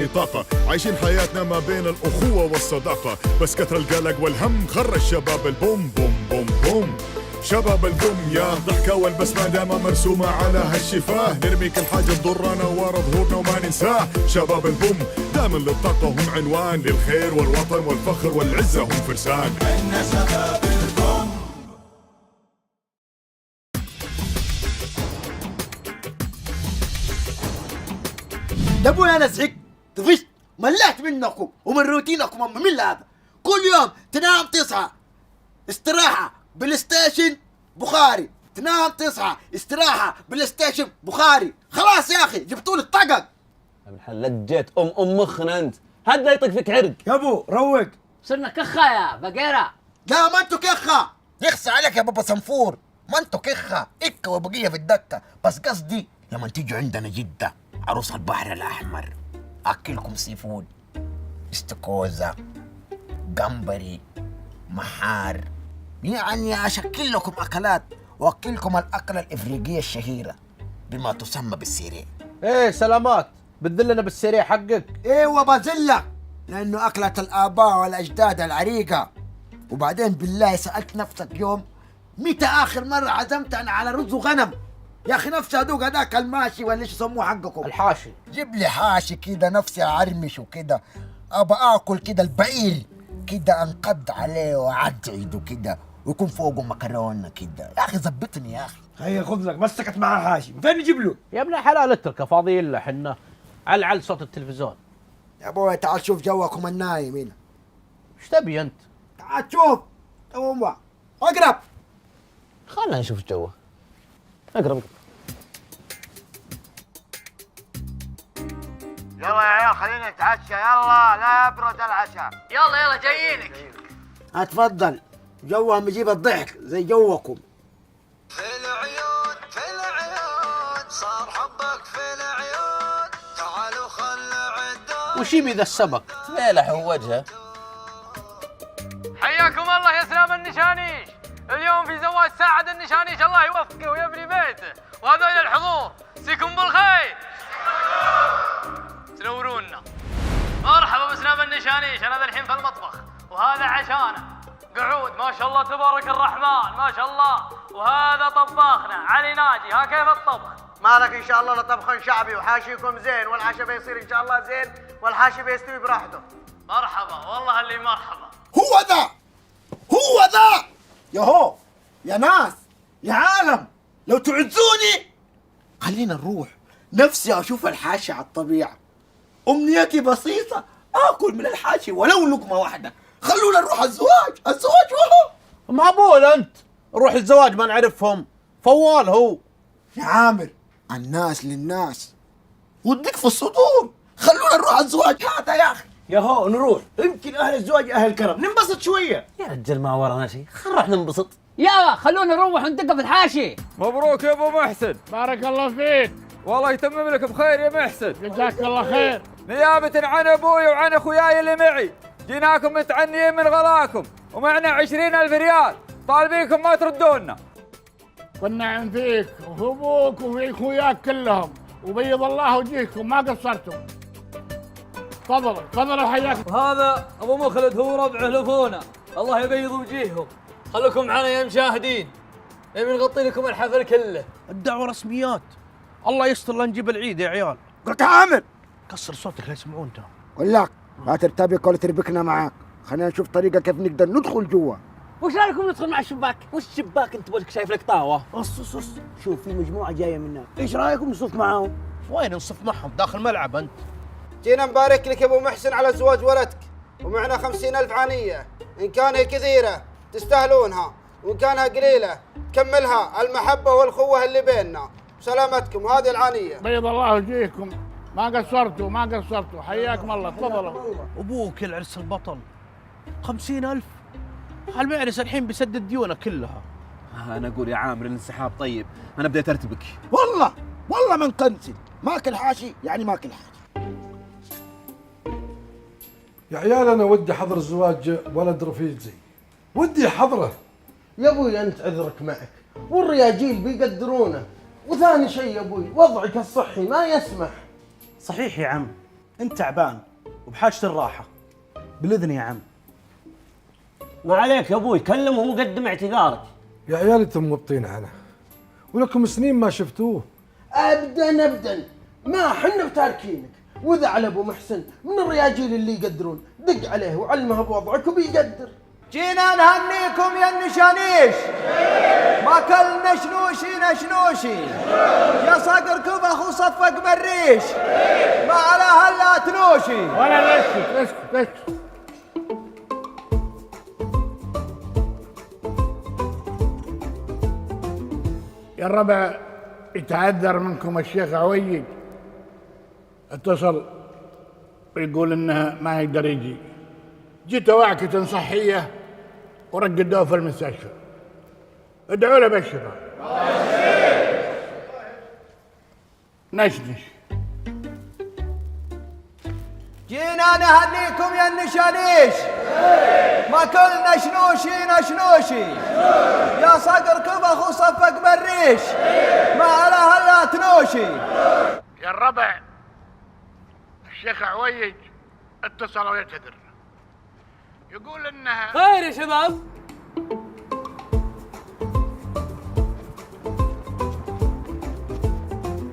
تاني طاقة، عايشين حياتنا ما بين الأخوة والصداقة، بس كثر القلق والهم خرج شباب البوم بوم بوم بوم. شباب البوم يا ضحكة والبسمة دايما مرسومة على هالشفاه، نرمي كل حاجة تضرنا ورا ظهورنا وما ننساه. شباب البوم دايما للطاقة هم عنوان، للخير والوطن والفخر والعزة هم فرسان. احنا شباب البوم. يا ابوي انا زهقت طفشت ملعت منكم ومن روتينكم. ممل هذا، كل يوم تنام تصحى استراحة بلاي ستيشن بخاري، تنام تصحى استراحة بلاي ستيشن بخاري. خلاص يا اخي جبتوا لي الطقق. لجيت مخنا انت، هذا لا يطق فيك عرق. يا ابو روق، صرنا كخة يا بقيرة. لا ما انتو كخة. يخص عليك يا بابا صنفور، ما انتو كخة إكة وبقية في الدكة. بس قصدي لما تيجوا عندنا جدة عروس البحر الأحمر أكلكم سي فود، استكوزة، جمبري، محار، يعني أشكل لكم أكلات وأكلكم الأكلة الإفريقية الشهيرة بما تسمى بالسيري. ايه سلامات، بتدلنا بالسريع حقك؟ ايوه بازلك، لانه اكلة الاباء والاجداد العريقة. وبعدين بالله سألت نفسك يوم متى اخر مرة عزمت انا على رز وغنم؟ يا اخي نفسي ادوق هذاك الماشي ولا ايش يسموه حقكم؟ الحاشي. جيب لي حاشي كده، نفسي أعرمش وكده، أبى آكل كده البعير كده أنقض عليه وأعجعده كده ويكون فوقه مكرونة كده. يا أخي زبطني يا أخي. هيا خذ لك مسكت مع حاشي، فين نجيب له؟ يا ابن الحلال اتركه فاضي الا حنا على صوت التلفزيون. يا ابوي تعال شوف جوكم النايم هنا. ايش تبي انت؟ تعال شوف توم اقرب. خلنا نشوف جوه. اقرب. يلا يا عيال خلينا نتعشى، يلا لا يبرد العشاء. يلا يلا جايينك. اتفضل، جوهم يجيب الضحك زي جوكم. في العيون في العيون صار حبك في العيون، تعالوا خل عدون. وش يبي ذا السبك؟ تميلح وجهه. حياكم الله يا سلام النشانيش. اليوم في زواج ساعد النشانيش، الله يوفقه ويبني بيته، وهذول الحضور سيكم بالخير. تنورونا. مرحبا بسلام النشانيش، انا ذا الحين في المطبخ وهذا عشانه قعود ما شاء الله تبارك الرحمن ما شاء الله. وهذا طباخنا علي ناجي، ها كيف الطبخ؟ مالك ان شاء الله لطبخ شعبي وحاشيكم زين، والعشاء بيصير ان شاء الله زين، والحاشي بيستوي براحته. مرحبا والله اللي مرحبا. هو ذا هو ذا ياهو يا ناس يا عالم، لو تعزوني خلينا نروح. نفسي اشوف الحاشي على الطبيعة، امنيتي بسيطة اكل من الحاشي ولو لقمة واحدة. خلونا نروح الزواج وهو. معقول انت؟ نروح الزواج ما نعرفهم؟ فوال هو. يا عامر الناس للناس وديك في الصدور، خلونا نروح الزواج هذا يا اخي. ياهو نروح، يمكن اهل الزواج اهل كرم، ننبسط شويه. يا رجال ما ورانا شيء، خل نروح ننبسط. يلا خلونا نروح وندق في الحاشي. مبروك يا ابو محسن، بارك الله فيك، والله يتمم لك بخير يا محسن. جزاك الله خير. نيابة عن ابوي وعن اخوياي اللي معي جيناكم متعنيين من غلاكم، ومعنا 20,000 ريال طالبينكم ما تردونا. والنعم فيك وفي ابوك وفي اخوياك كلهم، وبيض الله وجهكم ما قصرتم. تفضلوا حياكم. وهذا ابو مخلد هو ربعه لفونا، الله يبيض وجيههم. خليكم معنا يا مشاهدين، نبي نغطي لكم الحفل كله. الدعوة رسميات، الله يستر لا نجيب العيد يا عيال. قلت عامر كسر صوتك لا يسمعون ترى. قول لك لا ترتبك ولا تربكنا معاك، خلينا نشوف طريقة كيف نقدر ندخل جوا. وش رايكم ندخل مع الشباك؟ وش شباك انت وجهك شايف لك طاوه؟ اص شوف في مجموعه جايه من هناك، ايش رايكم نصف معاهم؟ وين نصف معهم؟ داخل ملعب انت. جينا نبارك لك يا ابو محسن على زواج ولدك، ومعنا 50,000 عنية، ان كانها كثيرة تستاهلونها، وان كانها قليلة كملها المحبة والخوة اللي بيننا. سلامتكم وهذه العنية. بيض الله وجهكم، ما قصرتوا حياكم الله. تفضلوا. ابوك العرس البطل 50,000، المعرس الحين بيسدد ديونه كلها. انا اقول يا عامر الانسحاب طيب، انا بديت ارتبك. والله من كنسل ماكل حاشي يعني ماكل حاشي. يا عيال انا ودي حضر زواج ولد رفيقي، ودي حضره. يا ابوي انت عذرك معك، والرياجيل بيقدرونه، وثاني شيء يا ابوي وضعك الصحي ما يسمح. صحيح يا عم، انت تعبان وبحاجة الراحة. بالإذن يا عم. ما عليك يا ابوي، كلمهم وقدم اعتذارك. يا عيال انتم مبطين عنه ولكم سنين ما شفتوه. ابدا ما حنا بتاركينك، واذا على ابو محسن من الرياجيل اللي يقدرون، دق عليه وعلمه بوضعك وبيقدر. جينا نهنيكم يا النشانيش، ما كلنا نشنوشي يا صقر كبخ وصفق مريش، ما على هلا تنوشي. ولا اسكت. يا الربع يتعذر منكم الشيخ عويد، اتصل ويقول انه ما يقدر يجي. جيت وعكة صحية ورقدوه في المستشفى. ادعوا له بالشفاء. نشنش. جينا نهنيكم يا النشانيش، ما كلنا نشنوشي يا صقر كبخ وصفق مريش، ما على هلا تنوشي. يا الربع الشيخ عويد اتصل ويعتذر، يقول انها خير يا شباب.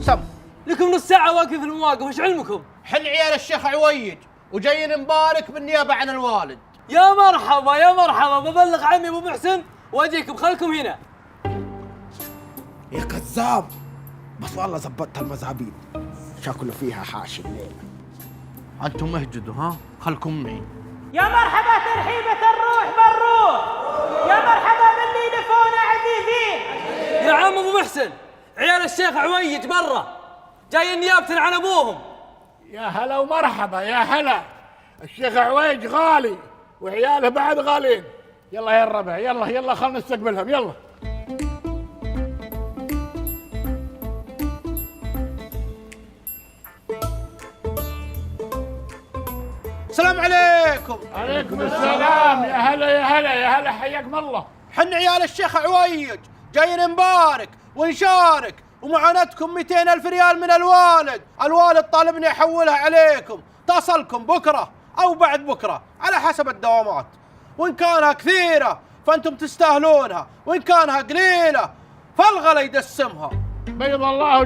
سم لكم نص ساعة واقف في المواقف، وش علمكم؟ حن عيال الشيخ عويد وجايين نبارك بالنيابة عن الوالد. يا مرحبا، ببلغ عمي ابو محسن واجيكم، خلكم هنا. يا كذاب، بس والله زبطت المزابيط، شكله فيها حاشي الليلة. انتم اهجدوا، ها خلكم معي. يا مرحبا ترحيبة الروح بالروح، يا مرحبا باللي دفونا عزيزين. يا عم ابو محسن، عيال الشيخ عويج برا جايين نيابة عن ابوهم. يا هلا ومرحبا، يا هلا. الشيخ عويج غالي وعياله بعد غالين. يلا يا الربع، يلا خلنا نستقبلهم، يلا. السلام عليكم. عليكم السلام. يا هلا حياكم الله. حن عيال الشيخ عويج جايين نبارك ونشارك، ومعاناتكم 200,000 ريال من الوالد طالبني احولها عليكم، تصلكم بكره او بعد بكره على حسب الدوامات، وان كانها كثيره فانتم تستاهلونها، وان كانها قليله فالغلا يدسمها. بيض الله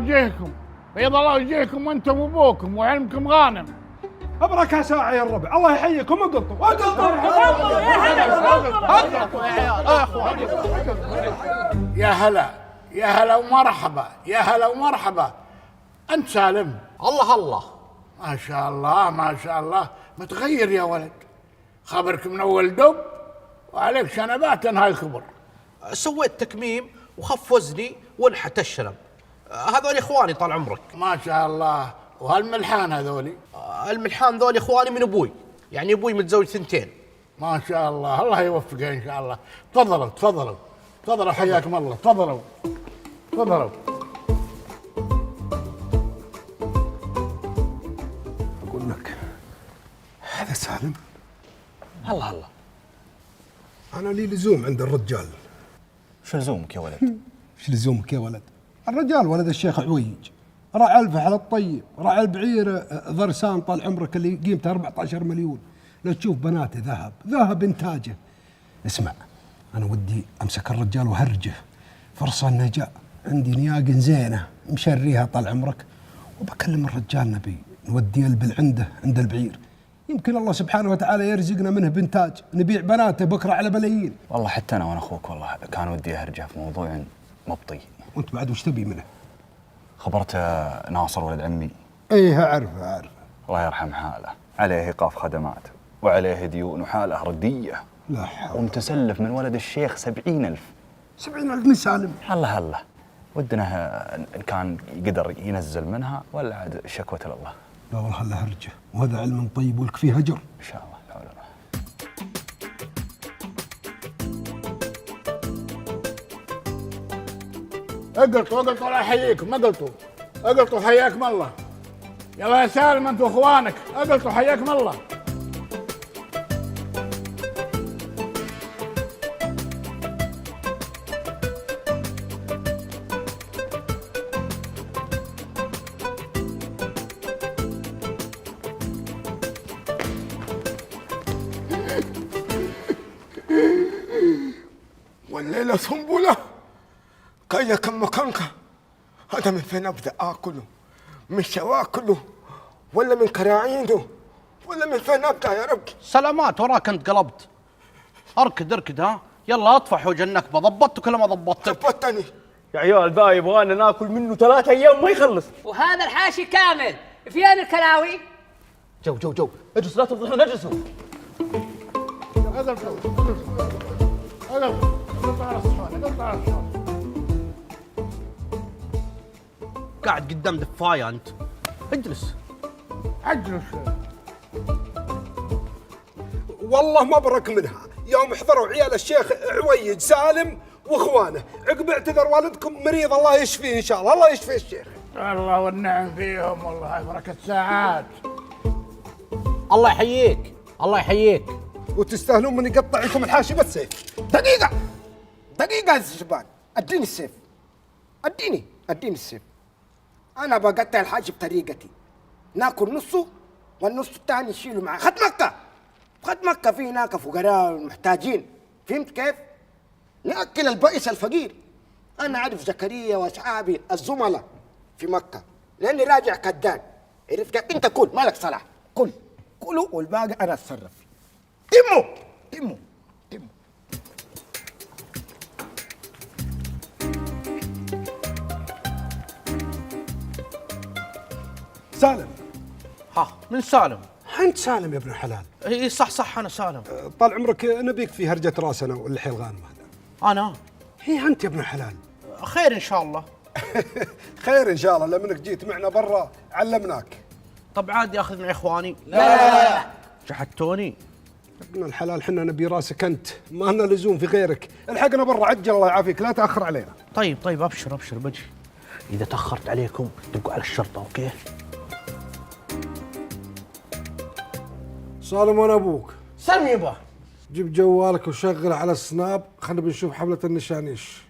وجهكم وانتم وابوكم وعلمكم غانم. ابرك ساعة يا الربع، الله يحييكم. اقلطوا يا هلا ومرحبا. انت سالم؟ الله ما شاء الله متغير يا ولد، خبرك من اول دب وعليك شنبات انهاي الكبر. سويت تكميم وخف وزني ونحت الشنب. هذول اخواني طال عمرك. ما شاء الله. وهالملحان هذولي؟ الملحان ذولي اخواني من ابوي، يعني ابوي متزوج 2. ما شاء الله يوفقه ان شاء الله. تفضلوا حياكم الله. تفضلوا. اقول لك هذا سالم. هلا انا لي لزوم عند الرجال. شو لزومك يا ولد؟ ايش لزومك يا ولد؟ الرجال ولد الشيخ عويج، راعى الفحل الطيب، راعى البعير ضرسان طال عمرك اللي قيمته 14 مليون. لو تشوف بناته ذهب انتاجه. اسمع، انا ودي امسك الرجال وهرجه فرصه النجاه. عندي نياق زينه مشريها طال عمرك، وبكلم الرجال نبي نوديه البل عند البعير، يمكن الله سبحانه وتعالى يرزقنا منه بانتاج، نبيع بناته بكره على ملايين. والله حتى انا وانا اخوك والله كان ودي ارجع في موضوع مبطي. وانت بعد وش تبي منه؟ خبرت ناصر ولد عمي. ايه اعرفه. الله يرحم حاله، عليه ايقاف خدمات وعليه ديون وحاله رديه. لا حول. ومتسلف من ولد الشيخ 70,000. 70,000 من سالم؟ هلا ودنا ان كان يقدر ينزل منها ولا عاد شكوى الله. لا والله خله هرجه، وهذا علم طيب ولك فيه اجر ان شاء الله. لا ولا اقلطوا الله يحييكم. اقلطوا حياكم الله. يلا يا سالم انت واخوانك، اقلطوا حياكم الله. والليلة سنبلة كي كم مكانك. هذا من فين أبدأ آكله؟ من شواكله ولا من كراعينه ولا من فين أبدأ يا رب؟ سلامات وراك أنت قلبت. أركد أركد ها، يلا أطفح وجه النكبة. ضبطتك ولا ما ضبطتك؟ ضبطتني يا عيال ذا يبغانا ناكل منه 3 أيام ما يخلص. وهذا الحاشي كامل، فين الكلاوي؟ جو اجلسوا لا تفضحون اجلسوا. هذا الفلوس هذا قطع على الصحون قطع على الصحون. قاعد قدام دفاية أنت، اجلس. اجلس. والله ما برك منها يوم حضروا عيال الشيخ عويج سالم واخوانه، عقب اعتذر والدكم مريض الله يشفيه ان شاء الله. الله يشفيه الشيخ. الله والنعم فيهم والله بركة ساعات. الله يحييك الله يحييك. وتستاهلون من يقطع لكم الحاشي بالسيف. دقيقة يا شبان، اديني السيف. اديني السيف. انا بقطع الحاشي بطريقتي، ناكل نصه والنص الثاني نشيله معاه. خد مكة في هناك فقراء محتاجين، فهمت كيف؟ ناكل البائس الفقير. انا اعرف زكريا واصحابي الزملاء في مكة لاني راجع كدان. عرفت كيف؟ انت كل مالك صلاح، كلوا والباقي انا اتصرف فيه. تموا سالم. ها من سالم؟ انت سالم يا ابن الحلال. اي صح انا سالم. طال عمرك نبيك في هرجة راسنا واللحية الغانمة هذا. انا؟ هي انت يا ابن الحلال. خير ان شاء الله. خير ان شاء الله، لمنك جيت معنا برا علمناك. طب عادي اخذ معي اخواني؟ لا شحتوني. ابن الحلال حنا نبي راسك انت، ما لنا لزوم في غيرك. الحقنا برا عجل الله يعافيك، لا تاخر علينا. طيب ابشر بجي. اذا تاخرت عليكم تبقوا على الشرطه. اوكي سالم وانا ابوك. سم يبا. جيب جوالك وشغله على السناب، خلينا بنشوف حملة النشانيش.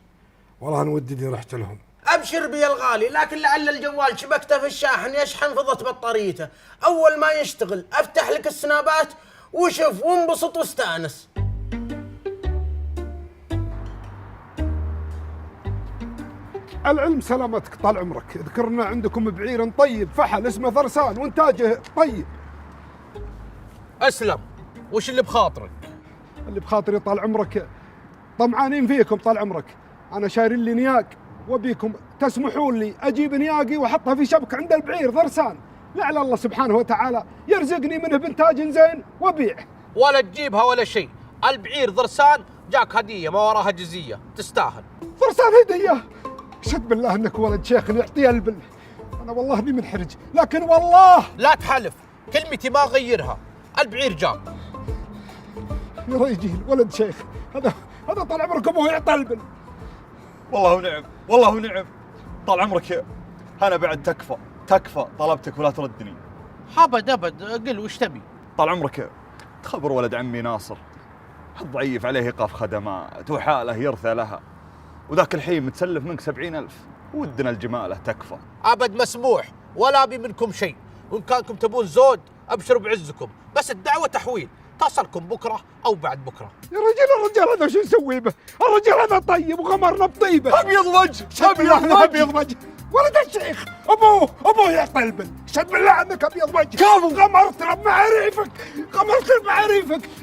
والله انا ودي رحت لهم. ابشر بي الغالي، لكن لعل الجوال شبكته في الشاحن يشحن فضت بطاريته. اول ما يشتغل افتح لك السنابات وشوف وانبسط واستانس. العلم سلامتك طال عمرك. ذكرنا عندكم بعير طيب فحل اسمه فرسان وانتاجه طيب. اسلم. وش اللي بخاطرك؟ اللي بخاطري طال عمرك طمعانين فيكم طال عمرك. انا شاير لي نياق وبيكم تسمحون لي اجيب نياقي واحطها في شبكه عند البعير ضرسان، لعل الله سبحانه وتعالى يرزقني منه بانتاج زين وبيع. ولا تجيبها ولا شيء، البعير ضرسان جاك هديه ما وراها جزيه، تستاهل. ضرسان هديه؟ اشهد بالله انك ولد شيخ يعطي البل. انا والله اني منحرج، لكن والله لا تحلف، كلمتي ما اغيرها، البعير جاك. يا رجل ولد شيخ، هذا طال عمرك ابوه يعطي البل. والله ونعم طال عمرك. انا بعد تكفى طلبتك ولا تردني. ابد قل وش تبي؟ طال عمرك تخبر ولد عمي ناصر الضعيف عليه ايقاف خدمات وحاله يرثى لها، وذاك الحين متسلف منك 70,000. ودنا الجماله تكفى. ابد مسموح، ولا ابي منكم شيء، وان كانكم تبون زود ابشروا بعزكم، بس الدعوه تحويل تصلكم بكره او بعد بكره. يا رجل الرجال هذا شو نسوي به؟ الرجال هذا طيب وغمرنا بطيبه. ابيض وجه ابيض وجه. ولد الشيخ ابوه يعطي البل. شد بالله عنك ابيض وجه. كفو. غمرت بمعاريفك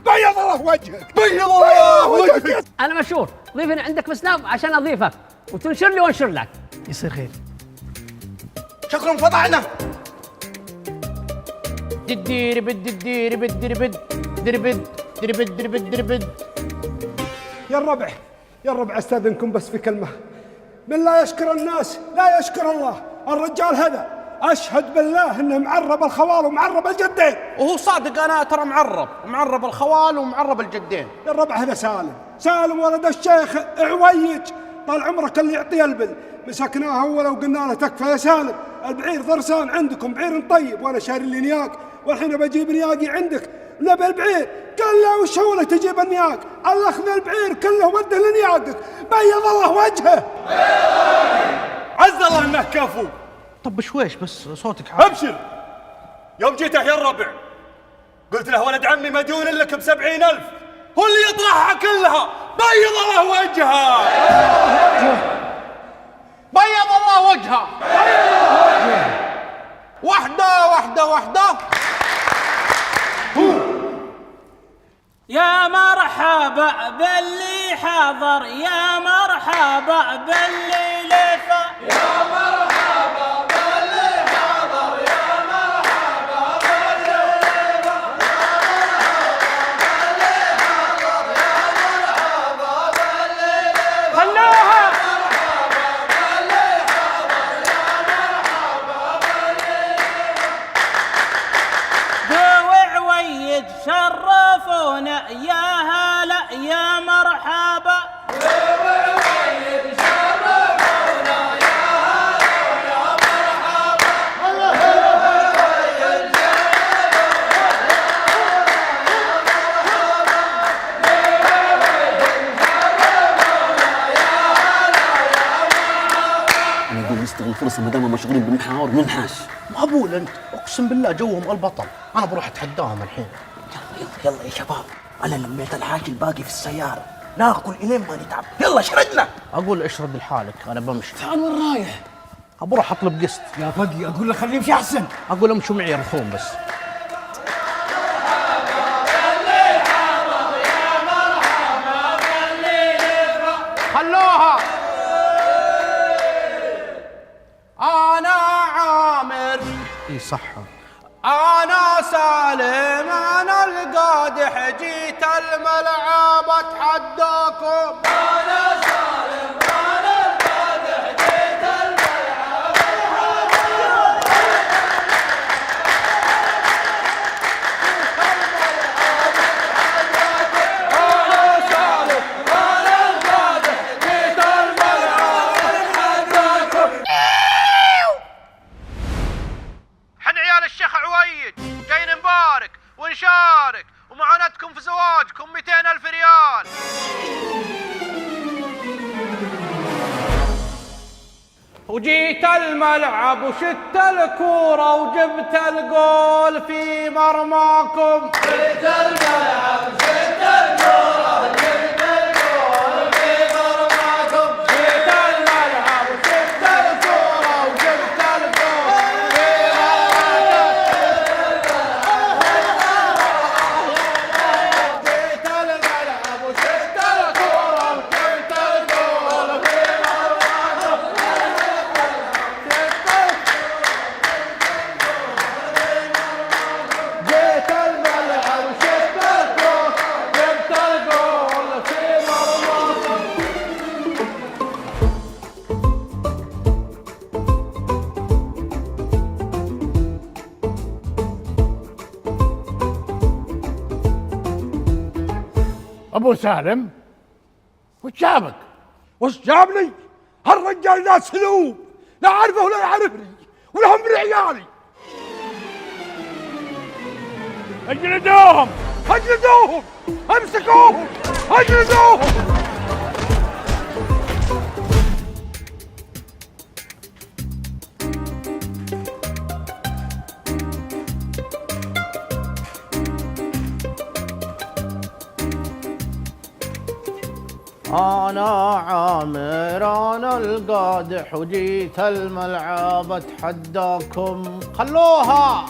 بيض الله وجهك. انا مشهور، ضيفني عندك في سناب عشان اضيفك وتنشر لي وانشر لك. يصير خير. شكرا فضعنا. يا الربع استاذنكم بس في كلمه. من لا يشكر الناس لا يشكر الله. الرجال هذا اشهد بالله انه معرب الخوال ومعرب الجدين. وهو صادق، انا ترى معرب الخوال ومعرب الجدين. يا الربع هذا سالم ولد الشيخ عويج طال عمرك اللي يعطي البل. مسكناه اول وقلنا له تكفى يا سالم، البعير ضرسان عندكم بعير طيب وانا شاري لي نياق، والحين بجيب نياقي عندك نبي البعير. قال له وش هو لك تجيب النياق؟ الله اخذ البعير كله وده لنياقك. بيض الله وجهه. عز الله انه كفو. طب بشويش بس صوتك عالي. ابشر. يوم جيته يا الربع قلت له ولد عمي مديون لك ب70,000، هو اللي يطرحها كلها بيض الله وجهه بيض الله وجهه واحدة يا مرحبا باللي حضر يا مرحبا باللي لفى يا مرحبا باللي حضر يا مرحبا باللي لفى خلوها وعويد شرفونا يا هلا يا مرحبا وعويد شرفونا يا هلا يا مرحبا انا اقول نستغل الفرصه ما دام مشغولين بالمحاور ننحاش. مقبول انت، اقسم بالله جوهم البطل، انا بروح اتحداهم الحين. يلا يا شباب، انا لميت الحاج الباقي في السياره، ناكل الين ما نتعب. يلا شردنا. اقول اشرد لحالك، انا بمشي. تعال وين رايح؟ بروح اطلب قسط. يا فقي اقول له خليه يمشي احسن. اقول امشوا معي رخوم بس. خلوها. انا عامر اي صح. انا سالم انا القادح جيت الملعب اتحداكم. انا سالم انا القادح جيت الملعب انا سالم انا القادح جيت الملعب اتحداكم. حن عيال الشيخ عويد جايين نبارك ونشارك ومعاناتكم في زواجكم 200,000 ريال. وجيت الملعب وشت الكورة وجبت الجول في مرماكم. جيت الملعب جيت الكورة جبت الجول في مرماكم. جيت الملعب وشت الكورة وجبت الجول في مرماكم. جيت الملعب وشت الكورة وجبت الجول في مرماكم. جيت الملعب وشت الكورة جبت الجول في مرماكم. ابو سالم، وش جابك؟ وش جابني؟ هالرجال ذا سلوب، لا اعرفه ولا يعرفني ولا هم من عيالي. اجلدوهم اجلدوهم، امسكوهم اجلدوهم. انا عامر انا القادح وجيت الملعب اتحداكم. خلوها.